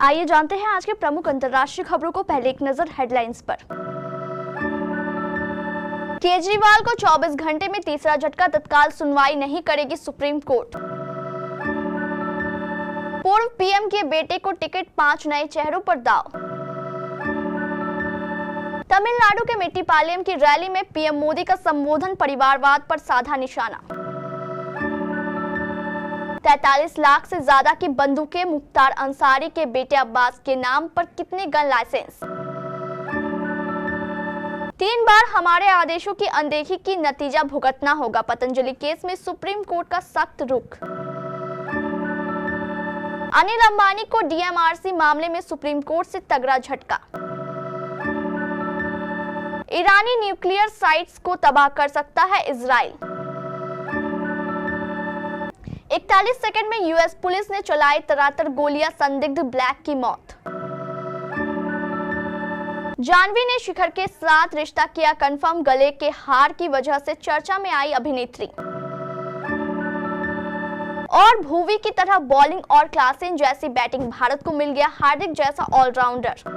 आइए जानते हैं आज के प्रमुख अंतर्राष्ट्रीय खबरों को। पहले एक नजर हेडलाइंस पर। केजरीवाल को 24 घंटे में तीसरा झटका, तत्काल सुनवाई नहीं करेगी सुप्रीम कोर्ट। पूर्व पीएम के बेटे को टिकट, 5 नए चेहरों पर दांव। तमिलनाडु के मेट्टीपालयम की रैली में पीएम मोदी का संबोधन, परिवारवाद पर साधा निशाना। 43 लाख से ज्यादा की बंदूकें, मुख्तार अंसारी के बेटे अब्बास के नाम पर कितने गन लाइसेंस। 3 बार हमारे आदेशों की अनदेखी की नतीजा भुगतना होगा, पतंजलि केस में सुप्रीम कोर्ट का सख्त रुख। अनिल अंबानी को डीएमआरसी मामले में सुप्रीम कोर्ट से तगड़ा झटका। ईरानी न्यूक्लियर साइट्स को तबाह कर सकता है इजराइल। 41 सेकंड में यूएस पुलिस ने चलाई तरातर गोलियां, संदिग्ध ब्लैक की मौत। जाह्नवी ने शिखर के साथ रिश्ता किया कंफर्म, गले के हार की वजह से चर्चा में आई अभिनेत्री। और भुवी की तरह बॉलिंग और क्लासेन जैसी बैटिंग, भारत को मिल गया हार्दिक जैसा ऑलराउंडर।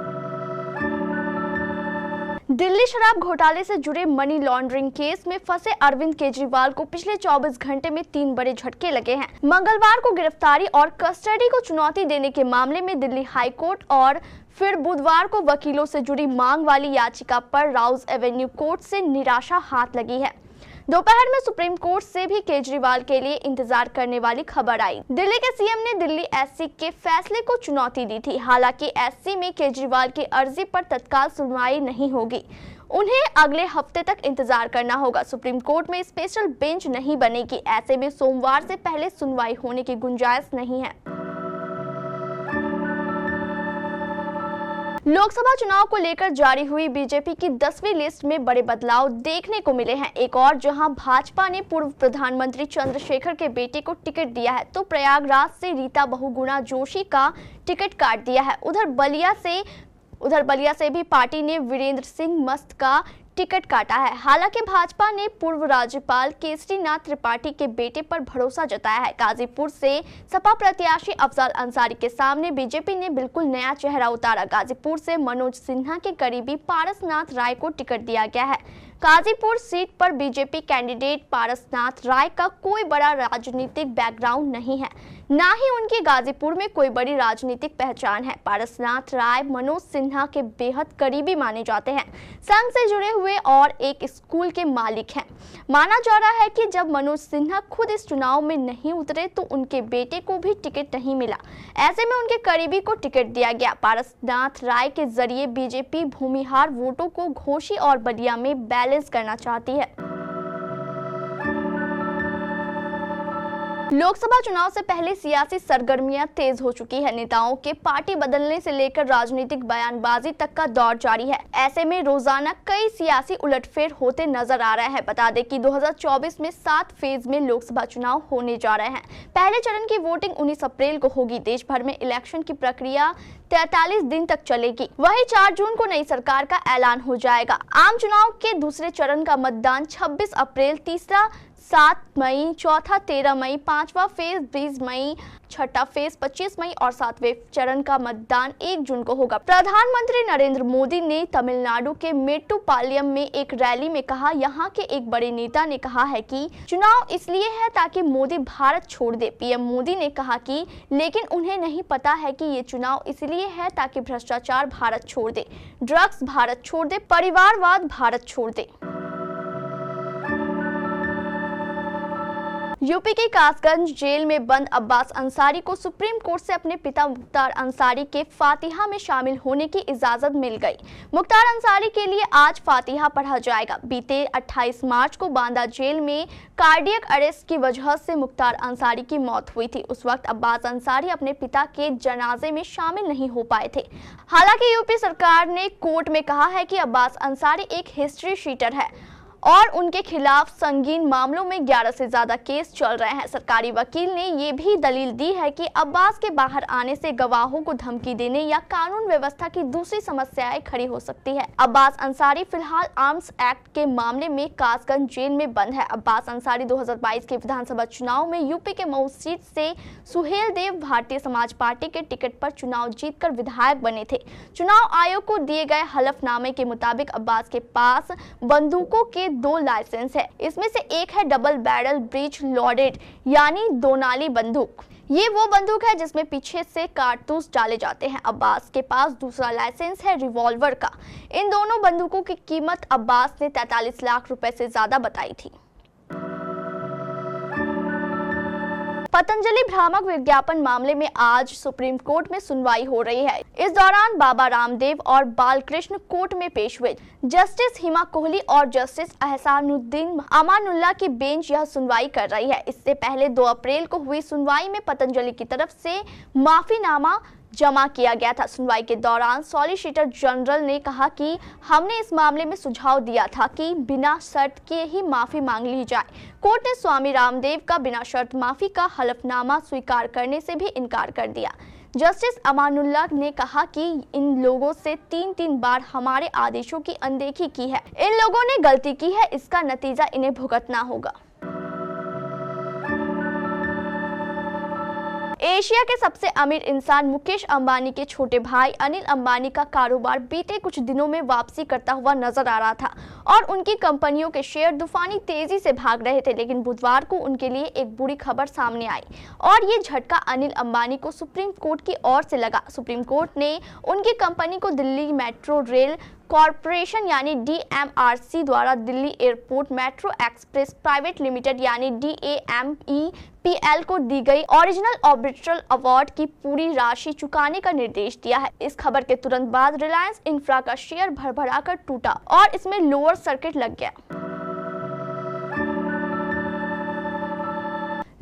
दिल्ली शराब घोटाले से जुड़े मनी लॉन्ड्रिंग केस में फंसे अरविंद केजरीवाल को पिछले 24 घंटे में 3 बड़े झटके लगे हैं। मंगलवार को गिरफ्तारी और कस्टडी को चुनौती देने के मामले में दिल्ली हाई कोर्ट और फिर बुधवार को वकीलों से जुड़ी मांग वाली याचिका पर राउज एवेन्यू कोर्ट से निराशा हाथ लगी है। दोपहर में सुप्रीम कोर्ट से भी केजरीवाल के लिए इंतजार करने वाली खबर आई। दिल्ली के सीएम ने दिल्ली एससी के फैसले को चुनौती दी थी। हालांकि एससी में केजरीवाल की अर्जी पर तत्काल सुनवाई नहीं होगी, उन्हें अगले हफ्ते तक इंतजार करना होगा। सुप्रीम कोर्ट में स्पेशल बेंच नहीं बनेगी, ऐसे में सोमवार से पहले सुनवाई होने की गुंजाइश नहीं है। लोकसभा चुनाव को लेकर जारी हुई बीजेपी की 10वीं लिस्ट में बड़े बदलाव देखने को मिले हैं। एक और जहां भाजपा ने पूर्व प्रधानमंत्री चंद्रशेखर के बेटे को टिकट दिया है, तो प्रयागराज से रीता बहुगुणा जोशी का टिकट काट दिया है। उधर बलिया से भी पार्टी ने वीरेंद्र सिंह मस्त का टिकट काटा है। हालांकि भाजपा ने पूर्व राज्यपाल केसरीनाथ त्रिपाठी के बेटे पर भरोसा जताया है। गाजीपुर से सपा प्रत्याशी अफजल अंसारी के सामने बीजेपी ने बिल्कुल नया चेहरा उतारा। गाजीपुर से मनोज सिन्हा के करीबी पारसनाथ राय को टिकट दिया गया है। गाजीपुर सीट पर बीजेपी कैंडिडेट पारसनाथ राय का कोई बड़ा राजनीतिक बैकग्राउंड नहीं है, ना ही उनकी गाजीपुर में कोई बड़ी राजनीतिक पहचान है। पारसनाथ राय मनोज सिन्हा के बेहद करीबी माने जाते हैं, संघ से जुड़े हुए और एक स्कूल के मालिक हैं। माना जा रहा है कि जब मनोज सिन्हा खुद इस चुनाव में नहीं उतरे तो उनके बेटे को भी टिकट नहीं मिला, ऐसे में उनके करीबी को टिकट दिया गया। पारसनाथ राय के जरिए बीजेपी भूमिहार वोटों को घोसी और बलिया में बैलेंस करना चाहती है। लोकसभा चुनाव से पहले सियासी सरगर्मियां तेज हो चुकी है। नेताओं के पार्टी बदलने से लेकर राजनीतिक बयानबाजी तक का दौर जारी है। ऐसे में रोजाना कई सियासी उलटफेर होते नजर आ रहे हैं। बता दें कि 2024 में 7 फेज में लोकसभा चुनाव होने जा रहे हैं। पहले चरण की वोटिंग 19 अप्रैल को होगी। देश भर में इलेक्शन की प्रक्रिया 43 दिन तक चलेगी। वहीं 4 जून को नई सरकार का ऐलान हो जाएगा। आम चुनाव के दूसरे चरण का मतदान 26 अप्रैल, तीसरा 7 मई, चौथा 13 मई, 5वां फेज 20 मई, छठा फेज 25 मई और 7वें चरण का मतदान 1 जून को होगा। प्रधानमंत्री नरेंद्र मोदी ने तमिलनाडु के मेट्टुपालयम में एक रैली में कहा, यहाँ के एक बड़े नेता ने कहा है कि चुनाव इसलिए है ताकि मोदी भारत छोड़ दे। पीएम मोदी ने कहा कि लेकिन उन्हें नहीं पता है कि ये चुनाव इसलिए है ताकि भ्रष्टाचार भारत छोड़ दे, ड्रग्स भारत छोड़ दे, परिवारवाद भारत छोड़ दे। यूपी के कासगंज जेल में बंद अब्बास अंसारी को सुप्रीम कोर्ट से अपने पिता मुख्तार अंसारी के फातिहा में शामिल होने की इजाजत मिल गई। मुख्तार अंसारी के लिए आज फातिहा पढ़ा जाएगा। बीते 28 मार्च को बांदा जेल में कार्डियक अरेस्ट की वजह से मुख्तार अंसारी की मौत हुई थी। उस वक्त अब्बास अंसारी अपने पिता के जनाजे में शामिल नहीं हो पाए थे। हालांकि यूपी सरकार ने कोर्ट में कहा है कि अब्बास अंसारी एक हिस्ट्री शीटर है और उनके खिलाफ संगीन मामलों में 11 से ज्यादा केस चल रहे हैं। सरकारी वकील ने ये भी दलील दी है कि अब्बास के बाहर आने से गवाहों को धमकी देने या कानून व्यवस्था की दूसरी समस्याएं खड़ी हो सकती है। अब्बास अंसारी फिलहाल आर्म्स एक्ट के मामले में कासगंज जेल में बंद है। अब्बास अंसारी 2022 के विधानसभा चुनाव में यूपी के मऊ सीट से सुहेल देव भारतीय समाज पार्टी के टिकट पर चुनाव जीतकर विधायक बने थे। चुनाव आयोग को दिए गए हलफनामे के मुताबिक अब्बास के पास बंदूकों के 2 लाइसेंस है। इसमें से एक है डबल बैरल ब्रीच लोडेड यानी 2 नाली बंदूक। ये वो बंदूक है जिसमें पीछे से कारतूस डाले जाते हैं। अब्बास के पास दूसरा लाइसेंस है रिवॉल्वर का। इन दोनों बंदूकों की कीमत अब्बास ने 43 लाख रुपए से ज्यादा बताई थी। पतंजलि भ्रामक विज्ञापन मामले में आज सुप्रीम कोर्ट में सुनवाई हो रही है। इस दौरान बाबा रामदेव और बालकृष्ण कोर्ट में पेश हुए। जस्टिस हिमा कोहली और जस्टिस एहसानुद्दीन अमानुल्लाह की बेंच यह सुनवाई कर रही है। इससे पहले 2 अप्रैल को हुई सुनवाई में पतंजलि की तरफ से माफीनामा जमा किया गया था। सुनवाई के दौरान सॉलिसिटर जनरल ने कहा कि हमने इस मामले में सुझाव दिया था कि बिना शर्त के ही माफी मांग ली जाए। कोर्ट ने स्वामी रामदेव का बिना शर्त माफी का हलफनामा स्वीकार करने से भी इनकार कर दिया। जस्टिस अमानुल्लाह ने कहा कि इन लोगों से 3 बार हमारे आदेशों की अनदेखी की है। इन लोगों ने गलती की है, इसका नतीजा इन्हें भुगतना होगा। एशिया के सबसे अमीर इंसान मुकेश अंबानी के छोटे भाई अनिल अंबानी का कारोबार बीते कुछ दिनों में वापसी करता हुआ नजर आ रहा था और उनकी कंपनियों के शेयर तूफानी तेजी से भाग रहे थे। लेकिन बुधवार को उनके लिए एक बुरी खबर सामने आई और ये झटका अनिल अंबानी को सुप्रीम कोर्ट की ओर से लगा। सुप्रीम कोर्ट ने उनकी कंपनी को दिल्ली मेट्रो रेल कॉरपोरेशन यानी DMRC द्वारा Delhi airport metro express private limited यानी DAMEPL को दी गई ओरिजिनल ऑर्बिट्रल अवार्ड की पूरी राशि चुकाने का निर्देश दिया है। इस खबर के तुरंत बाद रिलायंस इंफ्रा का शेयर भरभराकर टूटा और इसमें लोअर सर्किट लग गया।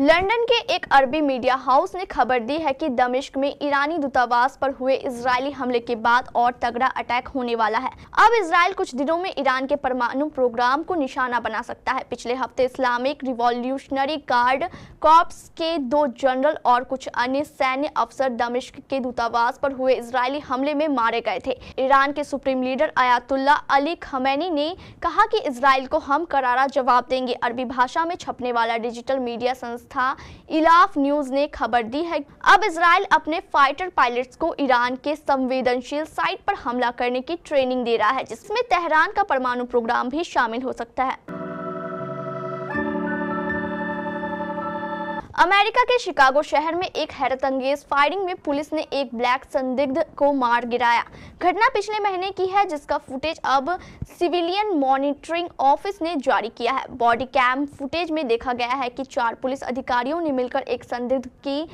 लंदन के एक अरबी मीडिया हाउस ने खबर दी है कि दमिश्क में ईरानी दूतावास पर हुए इजरायली हमले के बाद और तगड़ा अटैक होने वाला है। अब इजरायल कुछ दिनों में ईरान के परमाणु प्रोग्राम को निशाना बना सकता है। पिछले हफ्ते इस्लामिक रिवॉल्यूशनरी गार्ड कॉर्प्स के 2 जनरल और कुछ अन्य सैन्य अफसर दमिश्क के दूतावास पर हुए इजरायली हमले में मारे गए थे। ईरान के supreme leader Ayatollah Ali Khamenei ने कहा कि इजरायल को हम करारा जवाब देंगे। अरबी भाषा में छपने वाला डिजिटल मीडिया संस्था इलाफ न्यूज ने खबर दी है अब इजरायल अपने फाइटर पायलट्स को ईरान के संवेदनशील साइट पर हमला करने की ट्रेनिंग दे रहा है, जिसमें तेहरान का परमाणु प्रोग्राम भी शामिल हो सकता है। अमेरिका के शिकागो शहर में एक हैरतअंगेज फायरिंग में पुलिस ने एक ब्लैक संदिग्ध को मार गिराया। घटना पिछले महीने की है, जिसका फुटेज अब सिविलियन मॉनिटरिंग ऑफिस ने जारी किया है। बॉडी कैम फुटेज में देखा गया है कि 4 पुलिस अधिकारियों ने मिलकर एक संदिग्ध की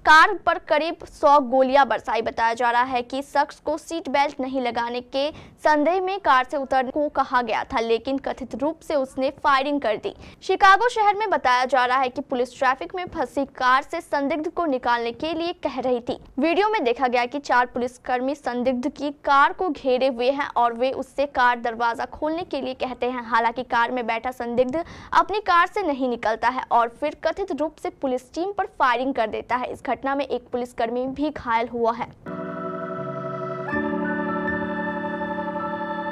कार पर करीब 100 गोलियां बरसाई। बताया जा रहा है कि शख्स को सीट बेल्ट नहीं लगाने के संदेह में कार से उतरने को कहा गया था, लेकिन कथित रूप से उसने फायरिंग कर दी। शिकागो शहर में बताया जा रहा है कि पुलिस ट्रैफिक में फंसी कार से संदिग्ध को निकालने के लिए कह रही थी। वीडियो में देखा गया कि 4 पुलिसकर्मी संदिग्ध की कार को घेरे हुए हैं और वे उससे कार दरवाजा खोलने के लिए कहते हैं। हालांकि कार में बैठा संदिग्ध अपनी कार से नहीं निकलता है और फिर कथित रूप से पुलिस टीम पर फायरिंग कर देता है। इस घटना में एक पुलिसकर्मी भी घायल हुआ है।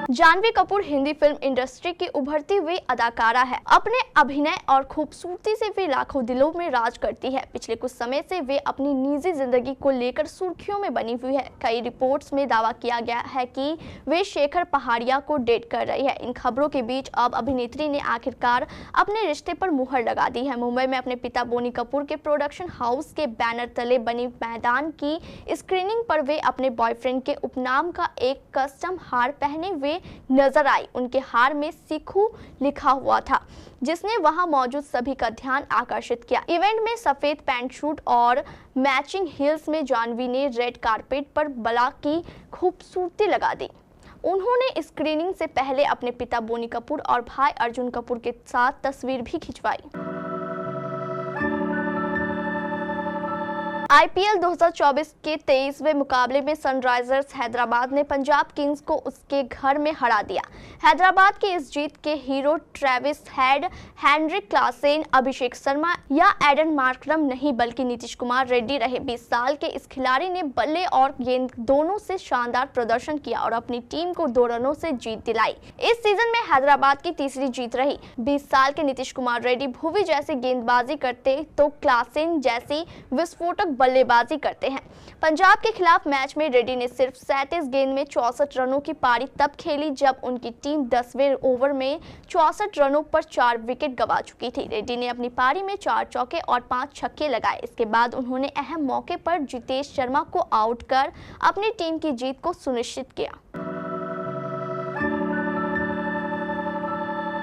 जानवी कपूर हिंदी फिल्म इंडस्ट्री की उभरती हुई अदाकारा है। अपने अभिनय और खूबसूरती से वे लाखों दिलों में राज करती है। पिछले कुछ समय से वे अपनी निजी जिंदगी को लेकर सुर्खियों में बनी हुई है। कई रिपोर्ट्स में दावा किया गया है कि वे शेखर पहाड़िया को डेट कर रही है। इन खबरों के बीच अब अभिनेत्री ने आखिरकार अपने रिश्ते पर मुहर लगा दी है। मुंबई में अपने पिता बोनी कपूर के प्रोडक्शन हाउस के बैनर तले बनी मैदान की स्क्रीनिंग पर वे अपने बॉयफ्रेंड के उपनाम का एक कस्टम हार पहने हुए नजर आई। उनके हार में सिखू लिखा हुआ था, जिसने वहां मौजूद सभी का ध्यान आकर्षित किया। इवेंट में सफेद पैंट शूट और मैचिंग हील्स में जानवी ने रेड कारपेट पर बला की खूबसूरती लगा दी। उन्होंने स्क्रीनिंग से पहले अपने पिता बोनी कपूर और भाई अर्जुन कपूर के साथ तस्वीर भी खिंचवाई। आईपीएल 2024 के 23वें मुकाबले में सनराइजर्स हैदराबाद ने पंजाब किंग्स को उसके घर में हरा दिया। हैदराबाद की इस जीत के hero Travis Head, Heinrich Klaasen, Abhishek Sharma या एडन मार्करम नहीं बल्कि नीतीश कुमार रेड्डी रहे। 20 साल के इस खिलाड़ी ने बल्ले और गेंद दोनों से शानदार प्रदर्शन किया और अपनी टीम को 2 रनों से जीत दिलाई। इस सीजन में हैदराबाद की तीसरी जीत रही। 20 साल के नीतीश कुमार रेड्डी भुवी जैसे गेंदबाजी करते तो क्लासेन जैसी विस्फोटक बल्लेबाजी करते हैं। पंजाब के खिलाफ मैच में रेड्डी ने सिर्फ 37 गेंद में 64 रनों की पारी तब खेली जब उनकी टीम 10वें ओवर में 64 रनों पर 4 विकेट गंवा चुकी थी। रेड्डी ने अपनी पारी में 4 चौके और 5 छक्के लगाए। इसके बाद उन्होंने अहम मौके पर जितेश शर्मा को आउट कर अपनी टीम की जीत को सुनिश्चित किया।